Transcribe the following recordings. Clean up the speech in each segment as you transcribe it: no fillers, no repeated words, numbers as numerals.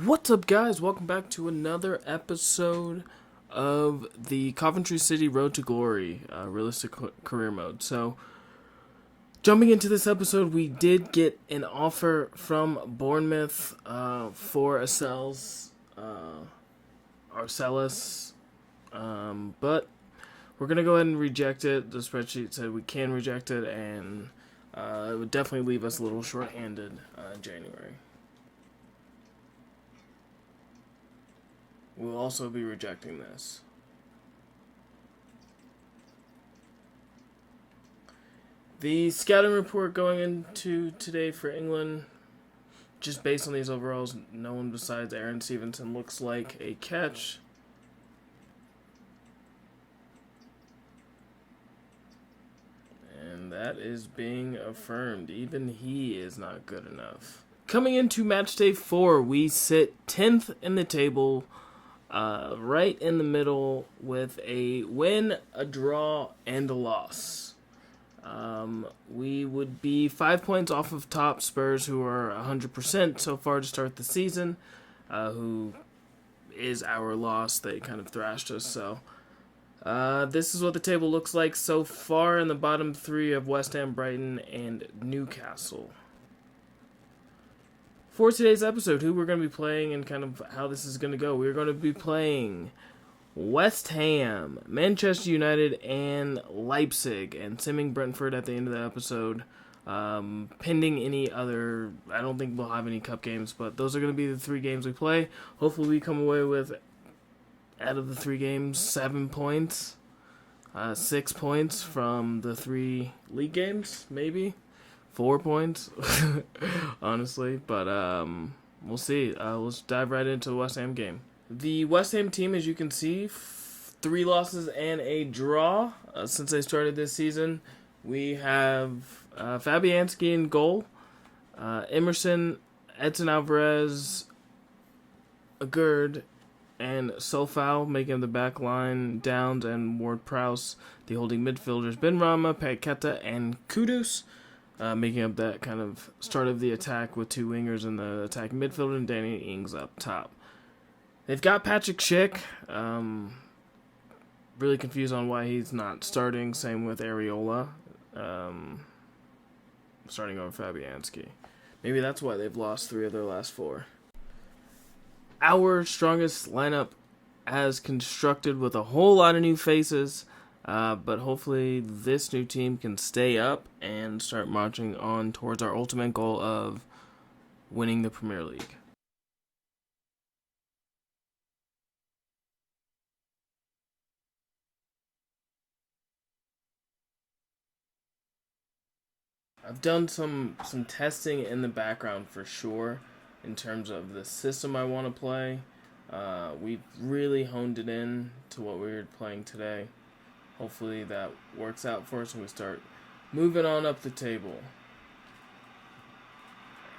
What's up, guys? Welcome back to another episode of the Coventry City Road to Glory realistic career mode. So, jumping into this episode, we did get an offer from Bournemouth for Arcellus, but we're going to go ahead and reject it. The spreadsheet said we can reject it, and it would definitely leave us a little short-handed in January. We'll also be rejecting this. The scouting report going into today for England, just based on these overalls, no one besides Aaron Stevenson looks like a catch. And that is being affirmed. Even he is not good enough. Coming into match day 4, we sit 10th in the table. Right in the middle with a win, a draw, and a loss. We would be 5 points off of top Spurs, who are 100% so far to start the season, who is our loss. They kind of thrashed us, so this is what the table looks like so far. In the bottom 3 of West Ham, Brighton, and Newcastle. For today's episode, who we're going to be playing and kind of how this is going to go. We're going to be playing West Ham, Manchester United, and Leipzig, and simming Brentford at the end of the episode. Pending any other, I don't think we'll have any cup games, but those are going to be the 3 games we play. Hopefully we come away with, out of the 3 games, 7 points. 6 points from the 3 league games, maybe. 4 points, honestly, but we'll see. Let's dive right into the West Ham game. The West Ham team, as you can see, 3 losses and a draw since they started this season. We have Fabianski in goal, Emerson, Edson Alvarez, Agurd, and Sofao making the back line. Downs and Ward-Prowse, the holding midfielders. Benrahma, Paqueta, and Kudus. Making up that kind of start of the attack with 2 wingers in the attacking midfield and Danny Ings up top. They've got Patrick Schick. Really confused on why he's not starting. Same with Areola. Starting over Fabianski. Maybe that's why they've lost 3 of their last 4. Our strongest lineup as constructed with a whole lot of new faces. But hopefully this new team can stay up and start marching on towards our ultimate goal of winning the Premier League. I've done some testing in the background for sure in terms of the system I want to play. We've really honed it in to what we were playing today. Hopefully that works out for us and we start moving on up the table.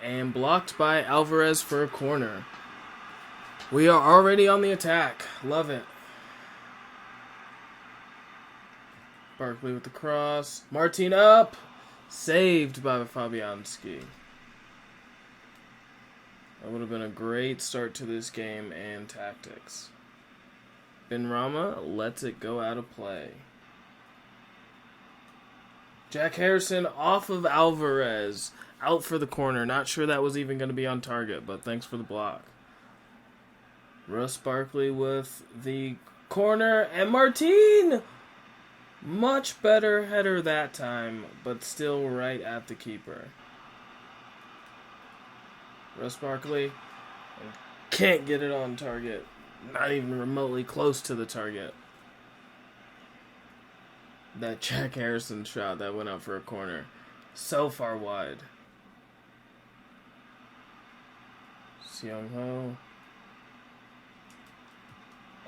And blocked by Alvarez for a corner. We are already on the attack. Love it. Barkley with the cross. Martin up. Saved by Fabianski. That would have been a great start to this game and tactics. Benrahma lets it go out of play. Jack Harrison off of Alvarez. Out for the corner. Not sure that was even going to be on target, but thanks for the block. Russ Barkley with the corner. And Martin! Much better header that time, but still right at the keeper. Russ Barkley can't get it on target. Not even remotely close to the target. That Jack Harrison shot that went up for a corner. So far wide. Seong Ho.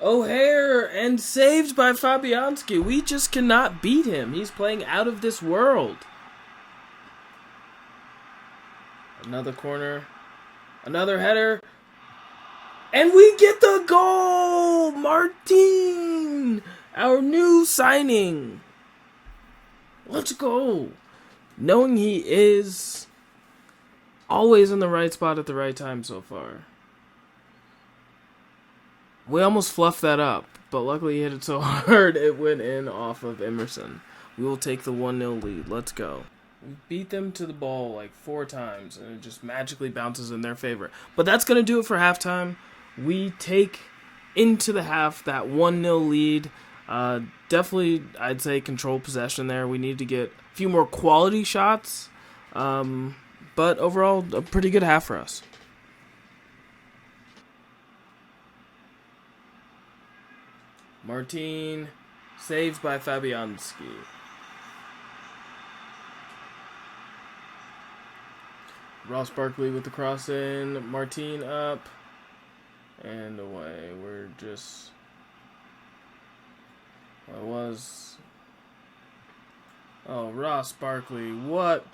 O'Hare and saved by Fabianski. We just cannot beat him. He's playing out of this world. Another corner. Another header. And we get the goal! Martin! Our new signing. Let's go. Knowing he is always in the right spot at the right time so far. We almost fluffed that up, but luckily he hit it so hard it went in off of Emerson. We will take the 1-0 lead. Let's go. We beat them to the ball like 4 times, and it just magically bounces in their favor. But that's going to do it for halftime. We take into the half that 1-0 lead. Definitely, I'd say control possession there. We need to get a few more quality shots. But overall, a pretty good half for us. Martin, saved by Fabianski. Ross Barkley with the cross in. Martin up. And away. We're just... Well, it was... Oh, Ross Barkley. What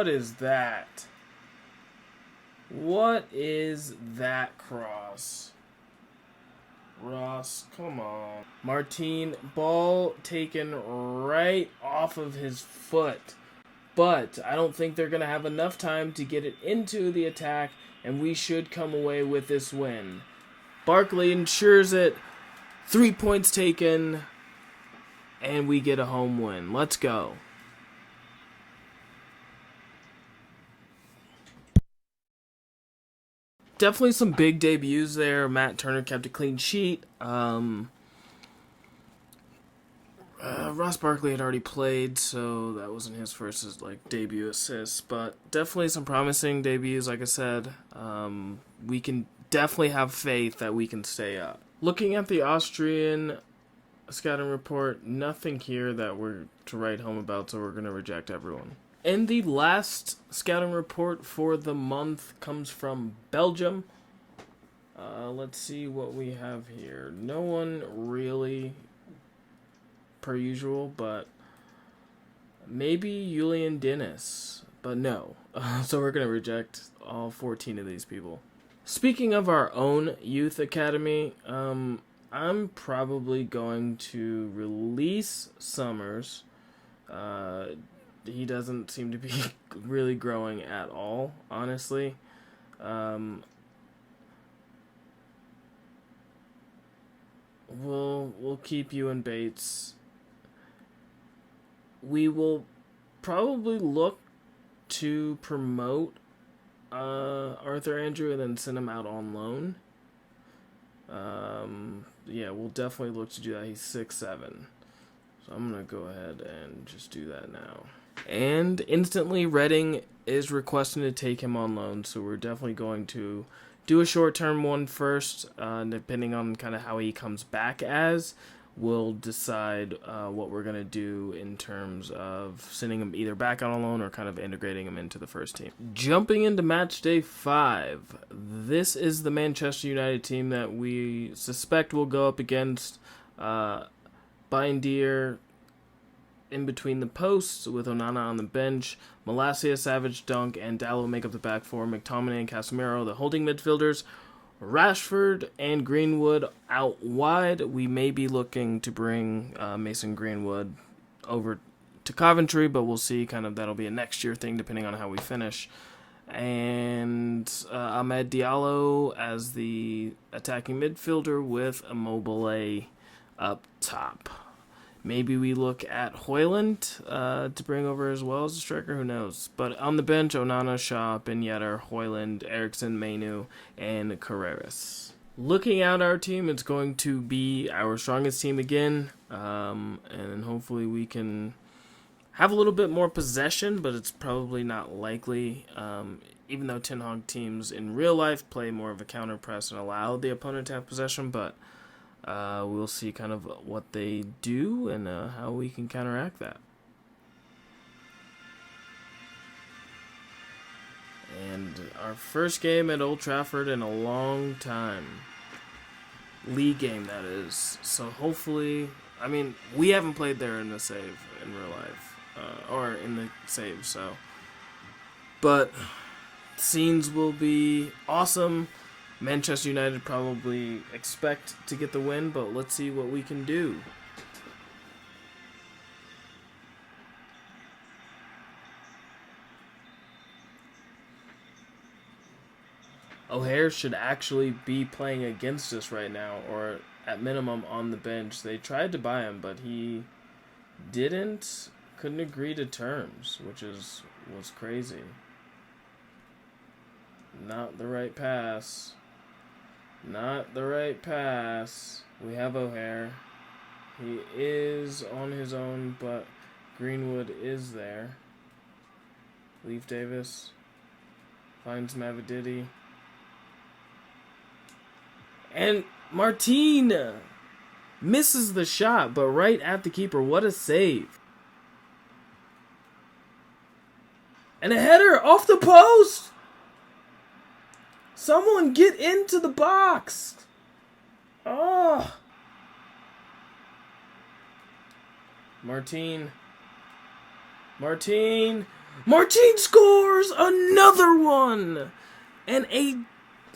is that? What is that cross? Ross, come on. Martin, ball taken right off of his foot. But I don't think they're going to have enough time to get it into the attack, and we should come away with this win. Barkley ensures it. 3 points taken, and we get a home win. Let's go. Definitely some big debuts there. Matt Turner kept a clean sheet. Ross Barkley had already played, so that wasn't his first debut assist. But definitely some promising debuts, like I said. We can definitely have faith that we can stay up. Looking at the Austrian scouting report, nothing here that we're to write home about, so we're going to reject everyone. And the last scouting report for the month comes from Belgium. Let's see what we have here. No one really, per usual, but maybe Julian Dennis, but no. So we're going to reject all 14 of these people. Speaking of our own youth academy, I'm probably going to release Summers. He doesn't seem to be really growing at all, honestly. We'll keep you in Bates. We will probably look to promote Arthur Andrew and then send him out on loan. Yeah, we'll definitely look to do that. He's 6'7". So I'm going to go ahead and just do that now. And instantly, Reading is requesting to take him on loan, so we're definitely going to do a short-term one first. Depending on kind of how he comes back we'll decide what we're going to do in terms of sending him either back on loan or kind of integrating him into the first team. Jumping into match day 5, this is the Manchester United team that we suspect will go up against Bindier in between the posts with Onana on the bench. Malacia, Savage, Dunk, and Dalot make up the back four. McTominay and Casemiro, the holding midfielders. Rashford and Greenwood out wide. We may be looking to bring Mason Greenwood over to Coventry, but we'll see. That'll be a next year thing depending on how we finish. And Ahmed Diallo as the attacking midfielder with Immobile up top. Maybe we look at Højlund to bring over as well as a striker, who knows. But on the bench, Onana, Shaw, Ben Yedder, Højlund, Eriksen, Mainu, and Carreras. Looking at our team, it's going to be our strongest team again. And hopefully we can have a little bit more possession, but it's probably not likely. Even though Ten Hag teams in real life play more of a counter press and allow the opponent to have possession, but we'll see kind of what they do and how we can counteract that. And our first game at Old Trafford in a long time. League game, that is. So hopefully, we haven't played there in the save in real life. Or in the save, so. But scenes will be awesome. Manchester United probably expect to get the win, but let's see what we can do. O'Hare should actually be playing against us right now, or at minimum on the bench. They tried to buy him, but he couldn't agree to terms, which was crazy. Not the right pass. Not the right pass. We have O'Hare. He is on his own, but Greenwood is there. Leaf Davis finds Mavididi. And Martin misses the shot, but right at the keeper. What a save. And a header off the post. Someone get into the box. Oh. Martin scores another one. And a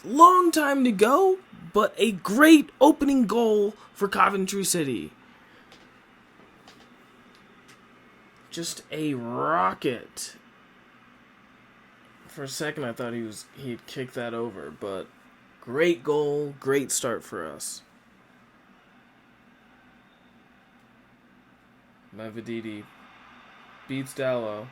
long time to go, but a great opening goal for Coventry City. Just a rocket. For a second, I thought he'd kick that over, but great goal, great start for us. Mavididi beats Dallo.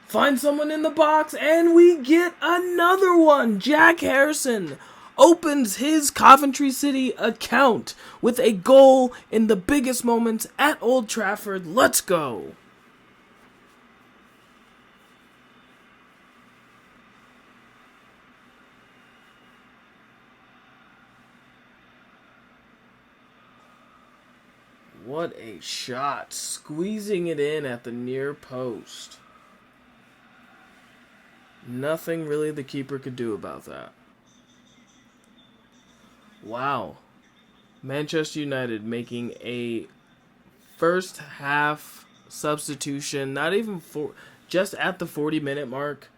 Find someone in the box, and we get another one. Jack Harrison opens his Coventry City account with a goal in the biggest moments at Old Trafford. Let's go. What a shot. Squeezing it in at the near post. Nothing really the keeper could do about that. Wow. Manchester United making a first half substitution, not even just at the 40-minute mark.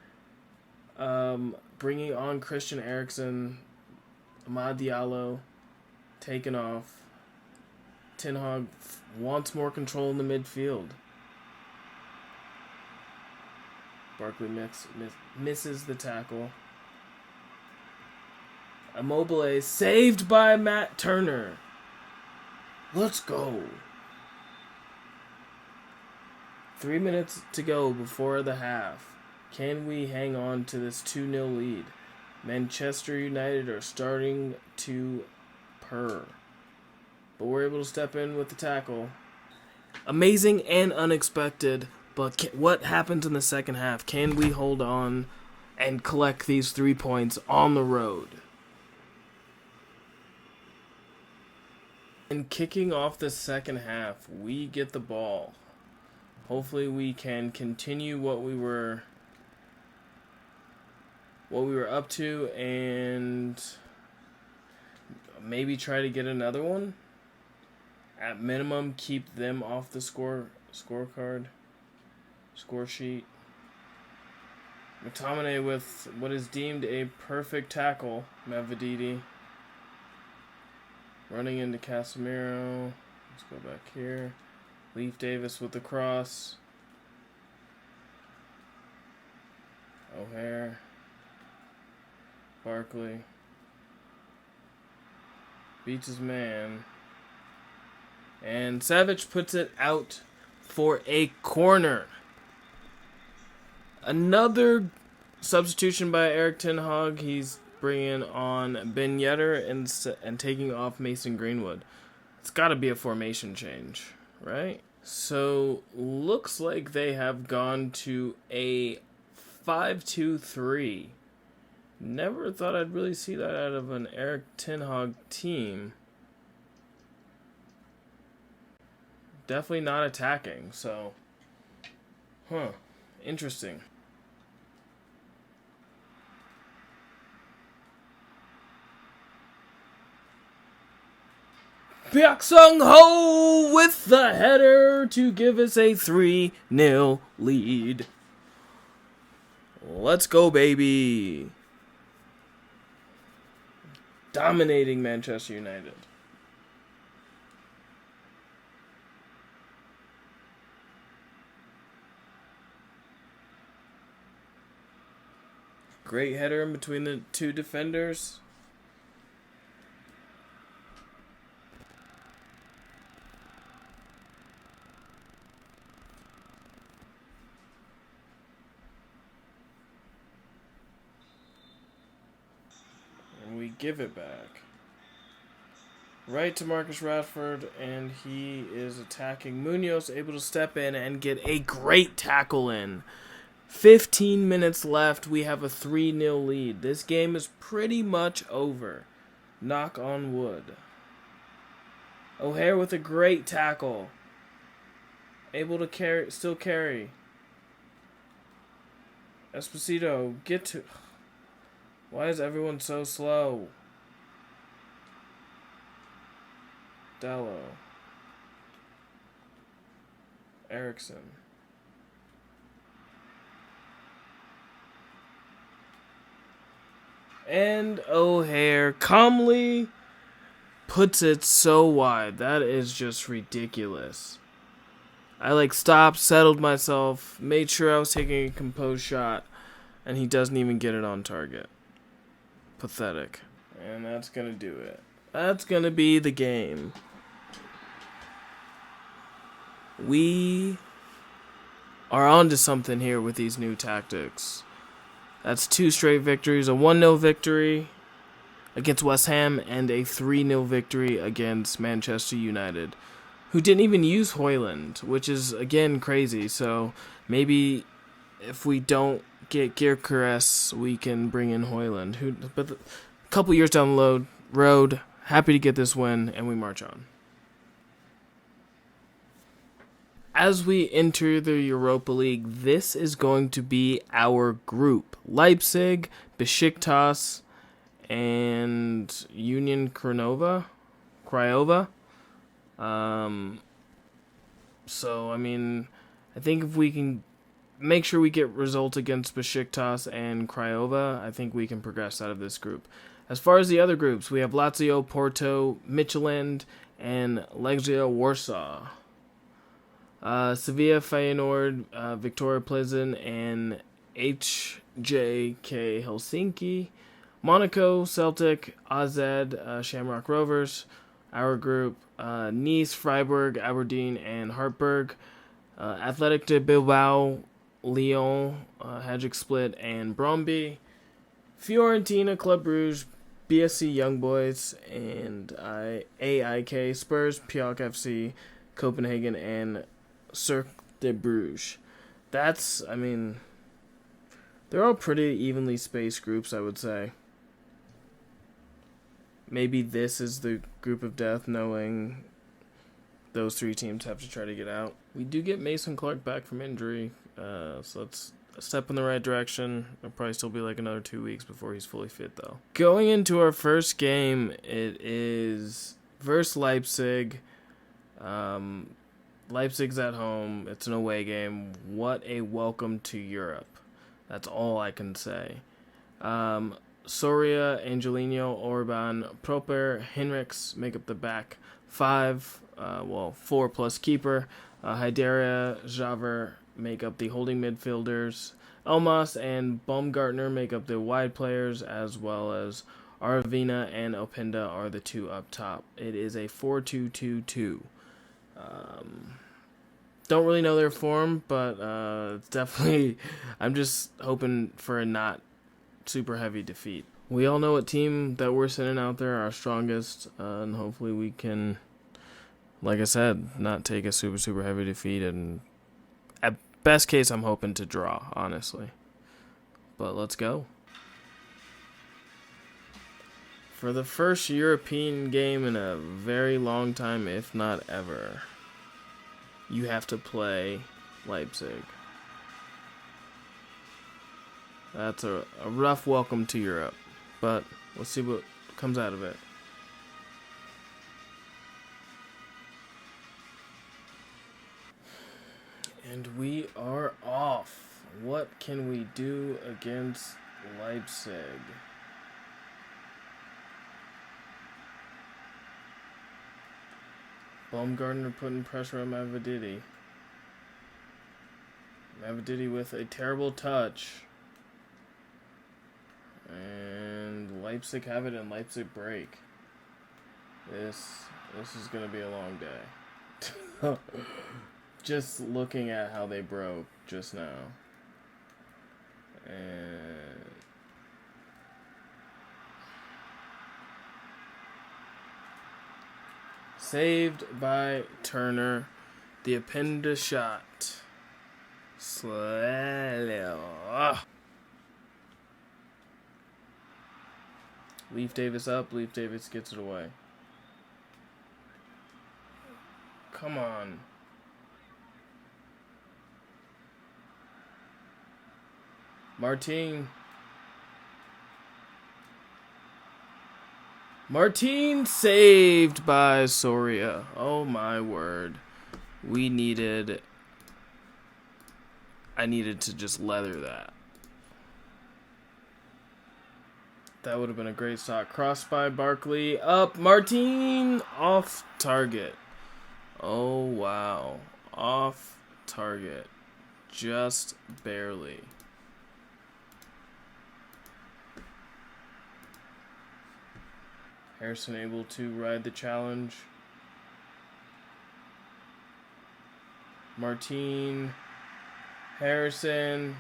Bringing on Christian Eriksen, Amad Diallo, taken off. Ten Hag wants more control in the midfield. Barkley misses the tackle. Immobile saved by Matt Turner. Let's go. 3 minutes to go before the half. Can we hang on to this 2-0 lead? Manchester United are starting to purr. But we're able to step in with the tackle. Amazing and unexpected. But what happens in the second half? Can we hold on and collect these 3 points on the road? And kicking off the second half, we get the ball. Hopefully we can continue what we were up to and maybe try to get another one. At minimum, keep them off the score sheet. McTominay with what is deemed a perfect tackle. Mavididi running into Casemiro. Let's go back here. Leaf Davis with the cross. O'Hare. Barkley. Beats his man. And Savage puts it out for a corner. Another substitution by Erik ten Hag. He's bringing on Ben Yedder and taking off Mason Greenwood. It's got to be a formation change, right? So, looks like they have gone to a 5-2-3. Never thought I'd really see that out of an Erik ten Hag team. Definitely not attacking, so... Interesting. Byuk Sung Ho with the header to give us a 3-0 lead. Let's go, baby. Dominating Manchester United. Great header in between the two defenders. And we give it back. Right to Marcus Rashford, and he is attacking Munoz, able to step in and get a great tackle in. 15 minutes left. We have a 3-0 lead. This game is pretty much over. Knock on wood. O'Hare with a great tackle. Able to carry, still carry. Esposito, get to... Why is everyone so slow? Dello. Erickson. And O'Hare calmly puts it so wide. That is just ridiculous. I stopped, settled myself, made sure I was taking a composed shot, and he doesn't even get it on target. Pathetic. And that's going to do it. That's going to be the game. We are onto something here with these new tactics. That's 2 straight victories, a 1-0 victory against West Ham and a 3-0 victory against Manchester United, who didn't even use Højlund, which is, again, crazy. So maybe if we don't get Gyökeres, we can bring in Højlund. But a couple years down the road, happy to get this win, and we march on. As we enter the Europa League, this is going to be our group. Leipzig, Besiktas, and Union Craiova. So, I think if we can make sure we get results against Besiktas and Craiova, I think we can progress out of this group. As far as the other groups, we have Lazio, Porto, Midtjylland, and Legia Warsaw. Sevilla, Feyenoord, Victoria Plzen, and HJK Helsinki. Monaco, Celtic, AZ, Shamrock Rovers. Our group, Nice, Freiburg, Aberdeen, and Hartberg. Athletic de Bilbao, Lyon, Hajduk Split, and Brøndby. Fiorentina, Club Brugge, BSC Young Boys, and AIK, Spurs, PAOK FC, Copenhagen, and Cercle de Bruges. That's, they're all pretty evenly spaced groups, I would say. Maybe this is the group of death, knowing those 3 teams have to try to get out. We do get Mason Clark back from injury, so that's a step in the right direction. It'll probably still be another 2 weeks before he's fully fit, though. Going into our first game, it is versus Leipzig. Leipzig's at home. It's an away game. What a welcome to Europe. That's all I can say. Soria, Angelino, Orban, Proper, Henriks make up the back 5. 4 plus keeper. Hydera, Javer make up the holding midfielders. Elmas and Baumgartner make up the wide players, as well as Aravina and Openda are the 2 up top. It is a 4-2-2-2. Don't really know their form, but it's definitely... I'm just hoping for a not super heavy defeat. We all know what team that we're sending out there, our strongest, and hopefully we can, like I said, not take a super heavy defeat, and at best case I'm hoping to draw, honestly. But let's go. For the first European game in a very long time, if not ever, you have to play Leipzig. That's a rough welcome to Europe, but let's see what comes out of it. And we are off. What can we do against Leipzig? Baumgartner putting pressure on Mavididi. Mavididi with a terrible touch. Leipzig have it and Leipzig break. This is gonna be a long day. Just looking at how they broke just now. And saved by Turner. The appendix shot. Leaf Davis up. Leaf Davis gets it away. Come on. Martin saved by Soria. Oh my word. I needed to just leather that. That would have been a great shot. Crossed by Barkley. Up. Martin off target. Oh wow. Off target. Just barely. Harrison able to ride the challenge. Martin, Harrison,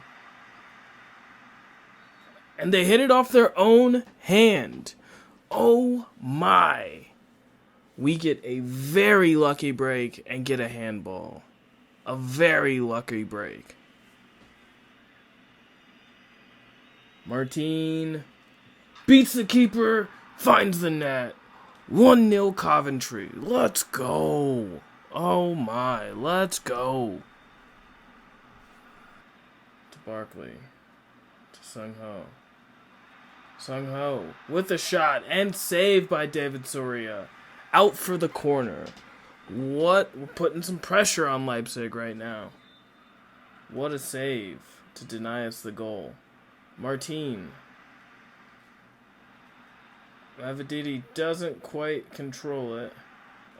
and they hit it off their own hand. Oh my. We get a very lucky break and get a handball. A very lucky break. Martin beats the keeper, finds the net. 1-0 Coventry. Let's go. Oh my, let's go. To Barkley. To Sung-Ho. Sung-Ho with a shot and saved by David Soria. Out for the corner. What? We're putting some pressure on Leipzig right now. What a save to deny us the goal. Martin. Mavididi doesn't quite control it.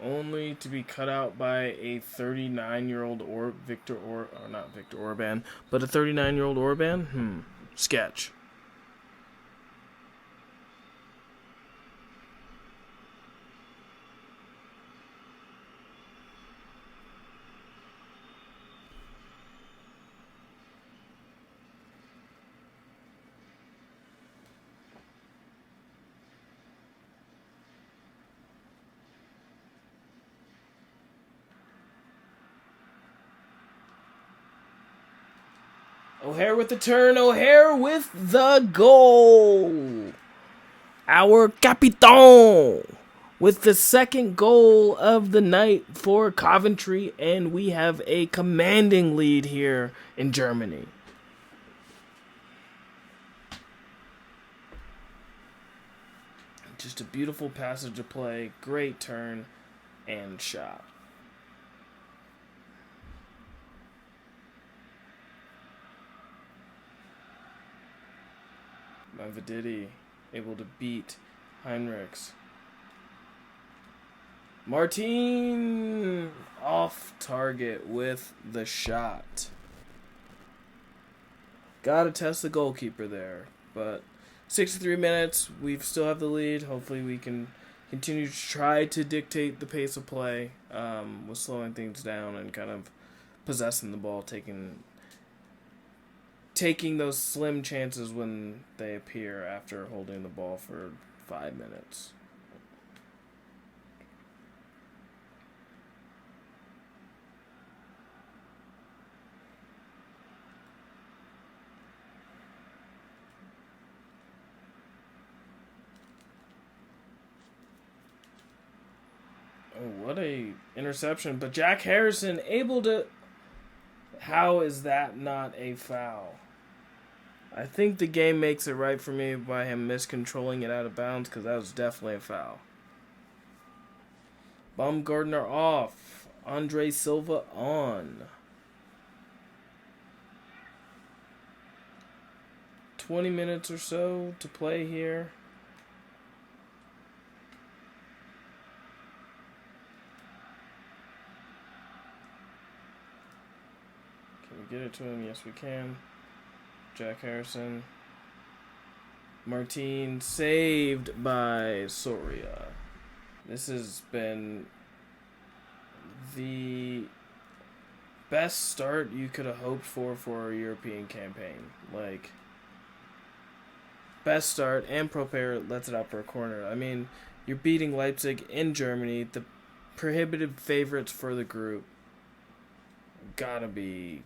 Only to be cut out by a 39-year-old not Victor Orban, but a 39-year-old Orban? Sketch. O'Hare with the turn. O'Hare with the goal. Our Capitan with the second goal of the night for Coventry. And we have a commanding lead here in Germany. Just a beautiful passage of play. Great turn and shot. Mavididi able to beat Heinrichs. Martin off target with the shot. Gotta test the goalkeeper there. But 63 minutes, we still have the lead. Hopefully we can continue to try to dictate the pace of play with slowing things down and kind of possessing the ball, taking those slim chances when they appear after holding the ball for 5 minutes. Oh, what a interception. But Jack Harrison able to... How is that not a foul? I think the game makes it right for me by him miscontrolling it out of bounds, because that was definitely a foul. Baumgartner off. Andre Silva on. 20 minutes or so to play here. Can we get it to him? Yes, we can. Jack Harrison. Martin saved by Soria. This has been the best start you could have hoped for a European campaign. Like, best start, and Pro Player lets it out for a corner. I mean, you're beating Leipzig in Germany, the prohibitive favorites for the group. Gotta be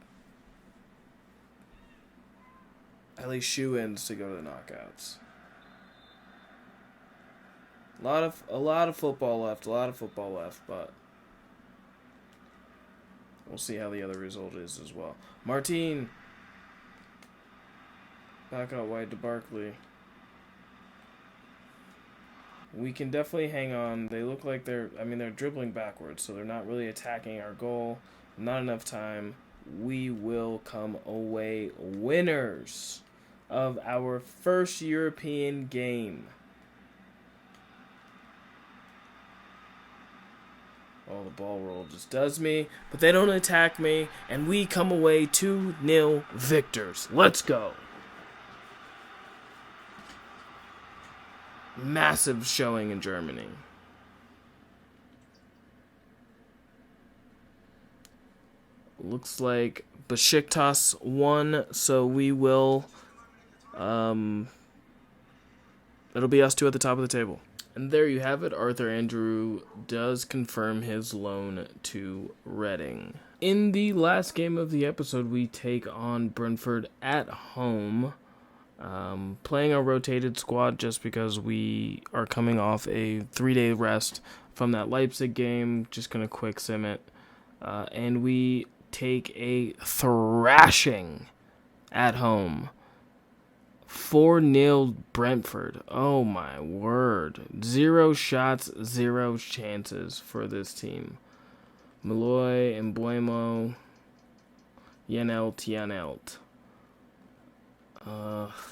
at least shoe-ins to go to the knockouts. A lot of football left, but we'll see how the other result is as well. Martin back out wide to Barkley. We can definitely hang on. They look like they're dribbling backwards, so they're not really attacking our goal. Not enough time. We will come away winners of our first European game. Oh, the ball roll just does me, but they don't attack me, and we come away 2-0 victors. Let's go. Massive showing in Germany. Looks like Besiktas won, so we will it'll be us two at the top of the table. And there you have it. Arthur Andrew does confirm his loan to Reading. In the last game of the episode, we take on Brentford at home. Playing a rotated squad just because we are coming off a 3-day rest from that Leipzig game. Just going to quick sim it. And we take a thrashing at home. 4-0 Brentford. Oh my word. 0 shots, 0 chances for this team. Malloy, Embuemo, Janelt.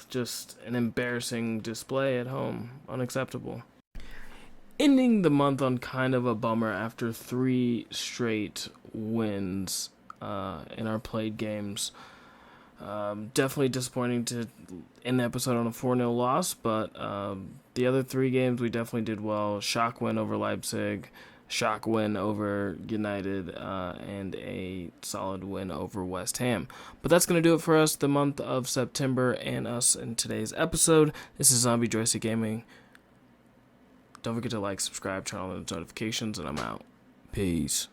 Just an embarrassing display at home. Unacceptable. Ending the month on kind of a bummer after 3 straight wins in our played games. Definitely disappointing to end the episode on a 4-0 loss, but the other 3 games we definitely did well. Shock win over Leipzig, shock win over United, and a solid win over West Ham. But that's going to do it for us, the month of September, and us in today's episode. This is Zombie Joystick Gaming. Don't forget to like, subscribe, turn on the notifications, and I'm out. Peace.